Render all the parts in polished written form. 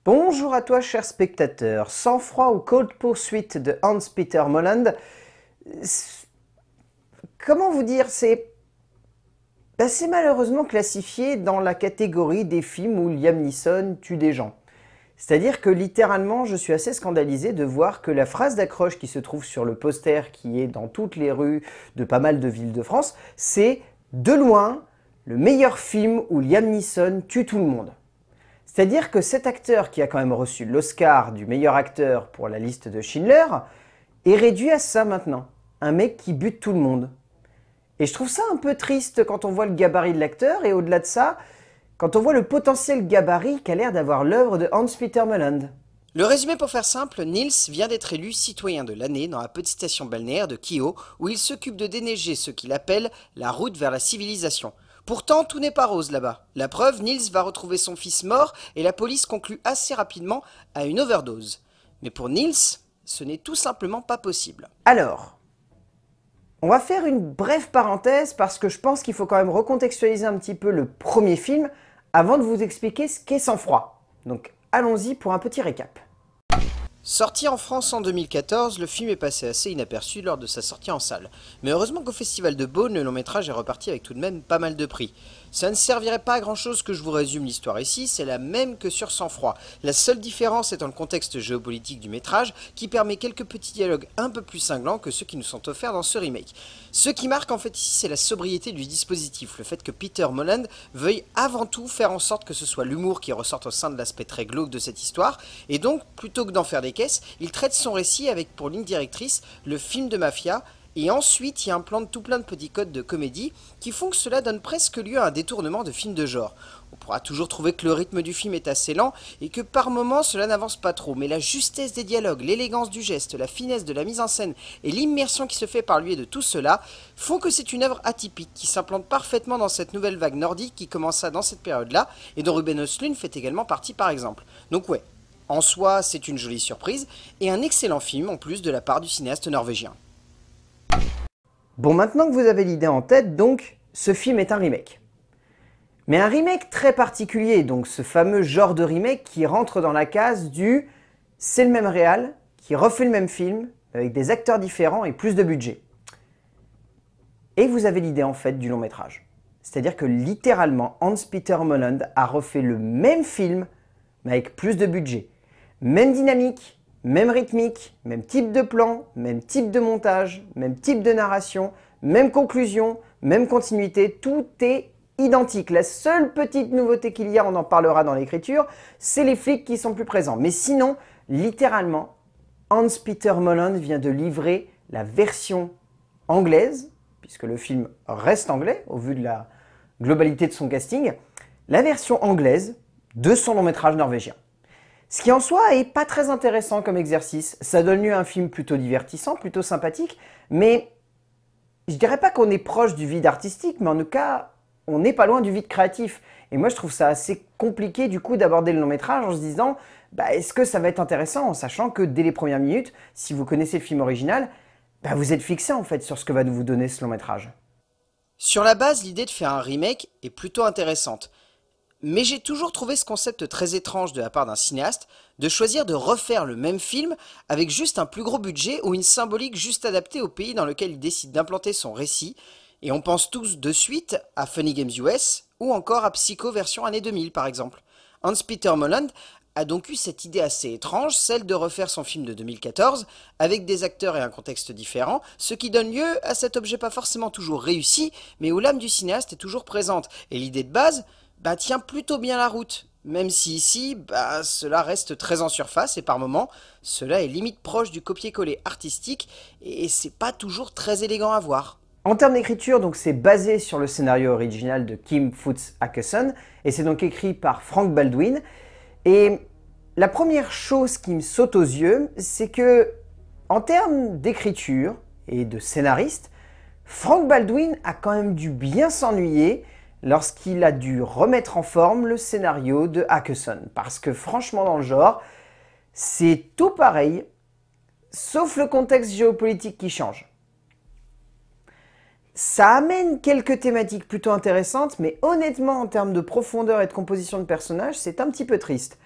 Bonjour à toi, cher spectateur. Sang-froid ou Cold Pursuit de Hans-Peter Molland. Comment vous dire, c'est malheureusement classifié dans la catégorie des films où Liam Neeson tue des gens. C'est-à-dire que littéralement, je suis assez scandalisé de voir que la phrase d'accroche qui se trouve sur le poster qui est dans toutes les rues de pas mal de villes de France, c'est de loin le meilleur film où Liam Neeson tue tout le monde. C'est-à-dire que cet acteur qui a quand même reçu l'Oscar du meilleur acteur pour la liste de Schindler est réduit à ça maintenant. Un mec qui bute tout le monde. Et je trouve ça un peu triste quand on voit le gabarit de l'acteur et au-delà de ça, quand on voit le potentiel gabarit qu'a l'air d'avoir l'œuvre de Hans-Peter Molland. Le résumé pour faire simple, Niels vient d'être élu citoyen de l'année dans la petite station balnéaire de Kio où il s'occupe de déneiger ce qu'il appelle la route vers la civilisation. Pourtant, tout n'est pas rose là-bas. La preuve, Niels va retrouver son fils mort et la police conclut assez rapidement à une overdose. Mais pour Niels, ce n'est tout simplement pas possible. Alors, on va faire une brève parenthèse parce que je pense qu'il faut quand même recontextualiser un petit peu le premier film avant de vous expliquer ce qu'est Sang-froid. Donc allons-y pour un petit récap. Sorti en France en 2014, le film est passé assez inaperçu lors de sa sortie en salle. Mais heureusement qu'au Festival de Beaune, le long métrage est reparti avec tout de même pas mal de prix. Ça ne servirait pas à grand chose que je vous résume l'histoire ici, c'est la même que sur Sang-froid. La seule différence étant le contexte géopolitique du métrage, qui permet quelques petits dialogues un peu plus cinglants que ceux qui nous sont offerts dans ce remake. Ce qui marque en fait ici, c'est la sobriété du dispositif, le fait que Peter Molland veuille avant tout faire en sorte que ce soit l'humour qui ressorte au sein de l'aspect très glauque de cette histoire, et donc, plutôt que d'en faire des caisses, il traite son récit avec pour ligne directrice le film de mafia. Et ensuite, il y a un plan de tout plein de petits codes de comédie qui font que cela donne presque lieu à un détournement de film de genre. On pourra toujours trouver que le rythme du film est assez lent et que par moments cela n'avance pas trop, mais la justesse des dialogues, l'élégance du geste, la finesse de la mise en scène et l'immersion qui se fait par lui et de tout cela font que c'est une œuvre atypique qui s'implante parfaitement dans cette nouvelle vague nordique qui commença dans cette période-là et dont Ruben Östlund fait également partie par exemple. Donc ouais, en soi c'est une jolie surprise et un excellent film en plus de la part du cinéaste norvégien. Bon, maintenant que vous avez l'idée en tête, donc, ce film est un remake. Mais un remake très particulier, donc ce fameux genre de remake qui rentre dans la case du « c'est le même réal, qui refait le même film, avec des acteurs différents et plus de budget ». Et vous avez l'idée en fait du long métrage. C'est-à-dire que littéralement, Hans-Peter Molland a refait le même film, mais avec plus de budget. Même dynamique, même rythmique, même type de plan, même type de montage, même type de narration, même conclusion, même continuité, tout est identique. La seule petite nouveauté qu'il y a, on en parlera dans l'écriture, c'est les flics qui sont plus présents. Mais sinon, littéralement, Hans-Peter Molland vient de livrer la version anglaise, puisque le film reste anglais au vu de la globalité de son casting, la version anglaise de son long métrage norvégien. Ce qui en soi est pas très intéressant comme exercice. Ça donne lieu à un film plutôt divertissant, plutôt sympathique, mais je dirais pas qu'on est proche du vide artistique, mais en tout cas, on n'est pas loin du vide créatif. Et moi, je trouve ça assez compliqué du coup d'aborder le long métrage en se disant est-ce que ça va être intéressant en sachant que dès les premières minutes, si vous connaissez le film original, vous êtes fixé en fait sur ce que va vous donner ce long métrage. Sur la base, l'idée de faire un remake est plutôt intéressante. Mais j'ai toujours trouvé ce concept très étrange de la part d'un cinéaste de choisir de refaire le même film avec juste un plus gros budget ou une symbolique juste adaptée au pays dans lequel il décide d'implanter son récit. Et on pense tous de suite à Funny Games US ou encore à Psycho version année 2000 par exemple. Hans-Peter Molland a donc eu cette idée assez étrange, celle de refaire son film de 2014 avec des acteurs et un contexte différent, ce qui donne lieu à cet objet pas forcément toujours réussi, mais où l'âme du cinéaste est toujours présente. Et l'idée de base tient plutôt bien la route, même si ici, cela reste très en surface et par moments, cela est limite proche du copier-coller artistique et c'est pas toujours très élégant à voir. En termes d'écriture, donc c'est basé sur le scénario original de Kim Foots Åkesson et c'est donc écrit par Frank Baldwin. Et la première chose qui me saute aux yeux, c'est que en termes d'écriture et de scénariste, Frank Baldwin a quand même dû bien s'ennuyer lorsqu'il a dû remettre en forme le scénario de Åkesson. Parce que franchement dans le genre, c'est tout pareil, sauf le contexte géopolitique qui change. Ça amène quelques thématiques plutôt intéressantes, mais honnêtement en termes de profondeur et de composition de personnages, c'est un petit peu triste.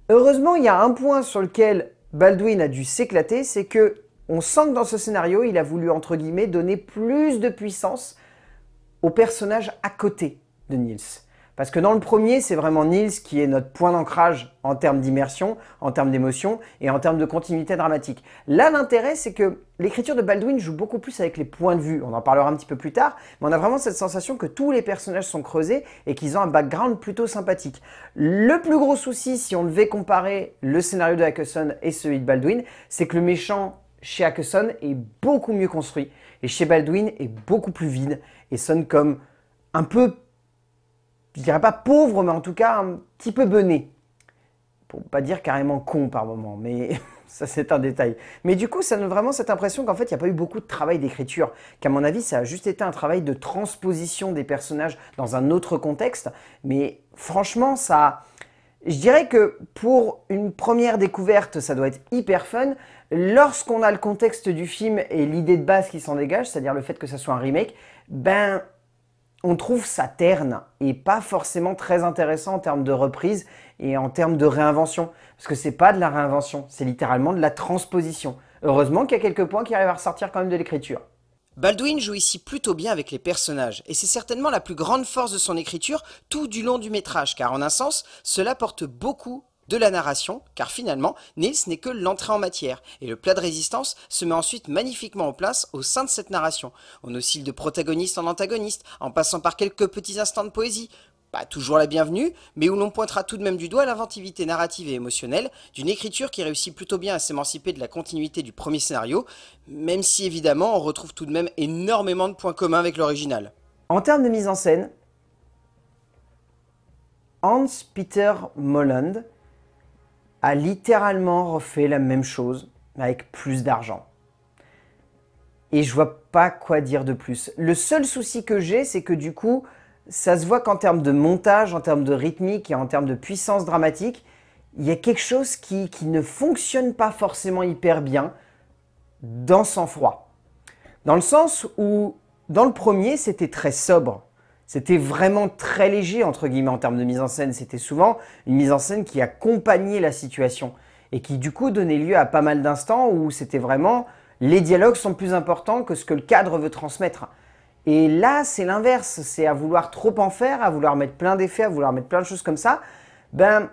Heureusement, il y a un point sur lequel Baldwin a dû s'éclater, c'est que on sent que dans ce scénario, il a voulu, entre guillemets, donner plus de puissance au personnage à côté de Niels. Parce que dans le premier, c'est vraiment Niels qui est notre point d'ancrage en termes d'immersion, en termes d'émotion et en termes de continuité dramatique. Là, l'intérêt, c'est que l'écriture de Baldwin joue beaucoup plus avec les points de vue. On en parlera un petit peu plus tard, mais on a vraiment cette sensation que tous les personnages sont creusés et qu'ils ont un background plutôt sympathique. Le plus gros souci, si on devait comparer le scénario de Hackesson et celui de Baldwin, c'est que le méchant chez Hackesson est beaucoup mieux construit et chez Baldwin est beaucoup plus vide et sonne comme un peu, je dirais pas pauvre, mais en tout cas un petit peu bené. Pour pas dire carrément con par moment, mais ça c'est un détail. Mais du coup, ça donne vraiment cette impression qu'en fait, il n'y a pas eu beaucoup de travail d'écriture, qu'à mon avis, ça a juste été un travail de transposition des personnages dans un autre contexte. Mais franchement, ça... Je dirais que pour une première découverte, ça doit être hyper fun. Lorsqu'on a le contexte du film et l'idée de base qui s'en dégage, c'est-à-dire le fait que ça soit un remake, ben... on trouve ça terne et pas forcément très intéressant en termes de reprise et en termes de réinvention. Parce que c'est pas de la réinvention, c'est littéralement de la transposition. Heureusement qu'il y a quelques points qui arrivent à ressortir quand même de l'écriture. Baldwin joue ici plutôt bien avec les personnages, et c'est certainement la plus grande force de son écriture tout du long du métrage, car en un sens, cela porte beaucoup de la narration, car finalement, Niels n'est que l'entrée en matière, et le plat de résistance se met ensuite magnifiquement en place au sein de cette narration. On oscille de protagoniste en antagoniste, en passant par quelques petits instants de poésie, pas toujours la bienvenue, mais où l'on pointera tout de même du doigt l'inventivité narrative et émotionnelle d'une écriture qui réussit plutôt bien à s'émanciper de la continuité du premier scénario, même si évidemment on retrouve tout de même énormément de points communs avec l'original. En termes de mise en scène, Hans-Peter Molland a littéralement refait la même chose, mais avec plus d'argent. Et je vois pas quoi dire de plus. Le seul souci que j'ai, c'est que du coup, ça se voit qu'en termes de montage, en termes de rythmique et en termes de puissance dramatique, il y a quelque chose qui ne fonctionne pas forcément hyper bien dans Sang-Froid. Dans le sens où, dans le premier, c'était très sobre. C'était vraiment très léger, entre guillemets, en termes de mise en scène. C'était souvent une mise en scène qui accompagnait la situation et qui, du coup, donnait lieu à pas mal d'instants où c'était vraiment... les dialogues sont plus importants que ce que le cadre veut transmettre. Et là, c'est l'inverse. C'est à vouloir trop en faire, à vouloir mettre plein d'effets, à vouloir mettre plein de choses comme ça. Ben,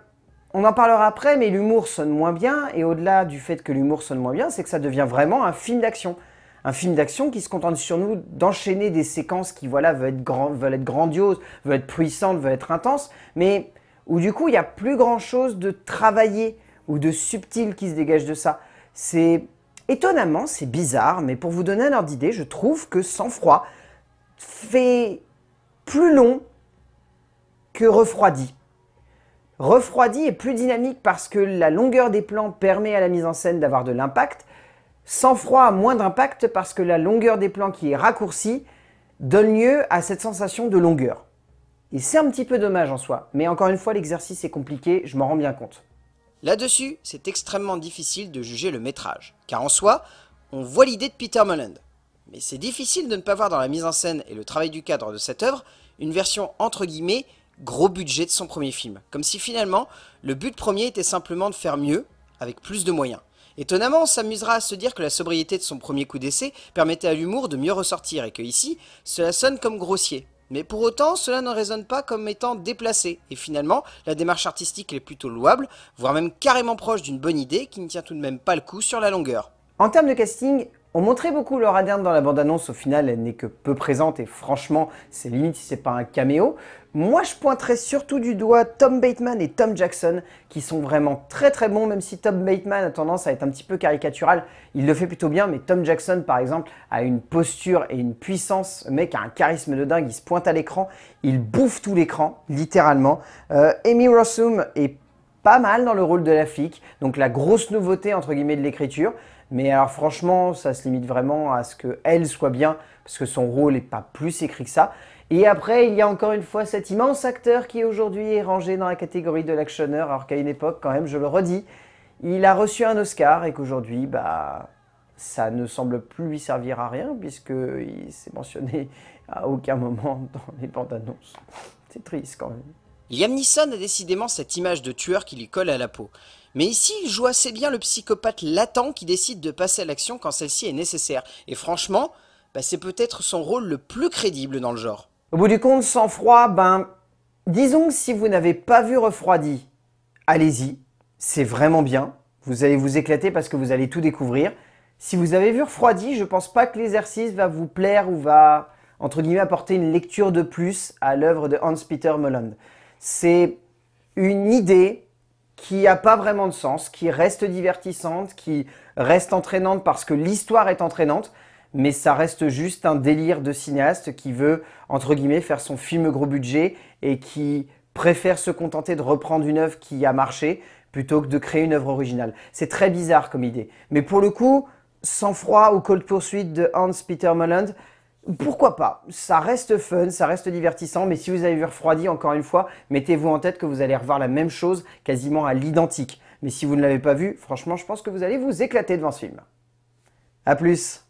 on en parlera après, mais l'humour sonne moins bien. Et au-delà du fait que l'humour sonne moins bien, c'est que ça devient vraiment un film d'action. Un film d'action qui se contente sur nous d'enchaîner des séquences qui, voilà, veulent être grandioses, veulent être puissantes, veulent être intenses, mais où du coup, il n'y a plus grand-chose de travaillé ou de subtil qui se dégage de ça. C'est... étonnamment, c'est bizarre, mais pour vous donner un ordre d'idée, je trouve que Sang-Froid fait plus long que Refroidi. Refroidi est plus dynamique parce que la longueur des plans permet à la mise en scène d'avoir de l'impact. Sang-Froid a moins d'impact parce que la longueur des plans qui est raccourcie donne lieu à cette sensation de longueur. Et c'est un petit peu dommage en soi, mais encore une fois, l'exercice est compliqué, je m'en rends bien compte. Là-dessus, c'est extrêmement difficile de juger le métrage, car en soi, on voit l'idée de Peter Molland. Mais c'est difficile de ne pas voir dans la mise en scène et le travail du cadre de cette œuvre une version entre guillemets gros budget de son premier film, comme si finalement le but premier était simplement de faire mieux avec plus de moyens. Étonnamment, on s'amusera à se dire que la sobriété de son premier coup d'essai permettait à l'humour de mieux ressortir et que ici, cela sonne comme grossier. Mais pour autant, cela ne résonne pas comme étant déplacé, et finalement, la démarche artistique est plutôt louable, voire même carrément proche d'une bonne idée qui ne tient tout de même pas le coup sur la longueur. En termes de casting, on montrait beaucoup Laura Dern dans la bande-annonce, au final elle n'est que peu présente et franchement c'est limite si c'est pas un caméo. Moi je pointerais surtout du doigt Tom Bateman et Tom Jackson qui sont vraiment très très bons, même si Tom Bateman a tendance à être un petit peu caricatural, il le fait plutôt bien, mais Tom Jackson par exemple a une posture et une puissance, le mec a un charisme de dingue, il se pointe à l'écran, il bouffe tout l'écran, littéralement. Amy Rossum est pas mal dans le rôle de la flic, donc la grosse nouveauté entre guillemets de l'écriture. Mais alors franchement, ça se limite vraiment à ce qu'elle soit bien, parce que son rôle n'est pas plus écrit que ça. Et après, il y a encore une fois cet immense acteur qui aujourd'hui est rangé dans la catégorie de l'actionneur, alors qu'à une époque, quand même, je le redis, il a reçu un Oscar et qu'aujourd'hui, bah, ça ne semble plus lui servir à rien, puisqu'il s'est mentionné à aucun moment dans les bandes annonces. C'est triste quand même. Liam Neeson a décidément cette image de tueur qui lui colle à la peau. Mais ici, il joue assez bien le psychopathe latent qui décide de passer à l'action quand celle-ci est nécessaire. Et franchement, c'est peut-être son rôle le plus crédible dans le genre. Au bout du compte, Sang-Froid, disons que si vous n'avez pas vu Refroidi, allez-y, c'est vraiment bien. Vous allez vous éclater parce que vous allez tout découvrir. Si vous avez vu Refroidi, je pense pas que l'exercice va vous plaire ou va, entre guillemets, apporter une lecture de plus à l'œuvre de Hans-Peter Molland. C'est une idée qui n'a pas vraiment de sens, qui reste divertissante, qui reste entraînante parce que l'histoire est entraînante, mais ça reste juste un délire de cinéaste qui veut, entre guillemets, faire son film gros budget et qui préfère se contenter de reprendre une œuvre qui a marché plutôt que de créer une œuvre originale. C'est très bizarre comme idée. Mais pour le coup, Sang-Froid ou Cold Pursuit de Hans-Peter Molland, pourquoi pas? Ça reste fun, ça reste divertissant, mais si vous avez vu Refroidi, encore une fois, mettez-vous en tête que vous allez revoir la même chose quasiment à l'identique. Mais si vous ne l'avez pas vu, franchement, je pense que vous allez vous éclater devant ce film. A plus!